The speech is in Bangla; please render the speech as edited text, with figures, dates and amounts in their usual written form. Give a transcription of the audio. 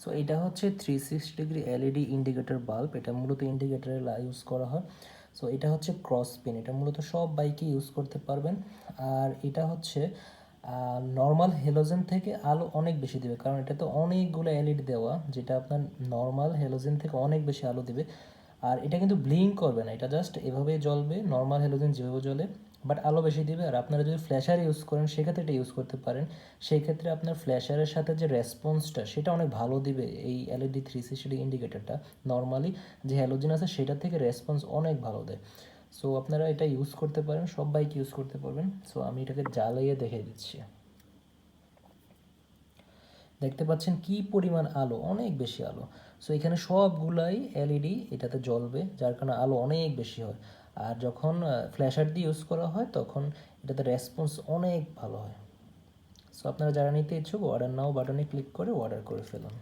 সো এটা হচ্ছে 360 ডিগ্রি এলইডি ইন্ডিকেটর বাল্ব। এটা মূলত ইন্ডিকেটরে ইউজ করা হয়। সো এটা হচ্ছে ক্রস পিন, এটা মূলত সব বাইকে ইউজ করতে পারবেন। আর এটা হচ্ছে নর্মাল হ্যালোজেন থেকে আলো অনেক বেশি দেবে, কারণ এটা তো অনেকগুলো এলইডি দেওয়া, যেটা আপনার নর্মাল হ্যালোজেন থেকে অনেক বেশি আলো দেবে। আর এটা কিন্তু ব্লিঙ্ক করবে না, এটা জাস্ট এভাবেই জ্বলবে, নর্মাল হ্যালোজেন যেভাবে জ্বলে, বাট আলো বেশি দিবে। আর আপনারা যদি ফ্ল্যাশার ইউজ করেন সেক্ষেত্রে এটা ইউজ করতে পারেন। সেই ক্ষেত্রে আপনার ফ্ল্যাশারের সাথে যে রেসপন্সটা সেটা অনেক ভালো দিবে এই এলইডি 360 ইন্ডিকেটরটা। নর্মালি যে হ্যালোজেন আছে সেটা থেকে রেসপন্স অনেক ভালো দেয়। সো আপনারা এটা ইউজ করতে পারেন, সব বাইক ইউজ করতে পারবেন। সো আমি এটাকে জ্বালিয়ে দেখে দিচ্ছি। দেখতে পাচ্ছেন কি পরিমাণ আলো, অনেক বেশি আলো। সো এখানে সবগুলাই এলইডি এটাতে জ্বলবে, যার কারণে আলো অনেক বেশি হয়। আর যখন ফ্ল্যাশার দিয়ে ইউজ করা হয় তখন এটাতে রেসপন্স অনেক ভালো হয়। সো আপনারা যারা নিতে ইচ্ছুক অর্ডার নাও বাটনে ক্লিক করে অর্ডার করে ফেলুন।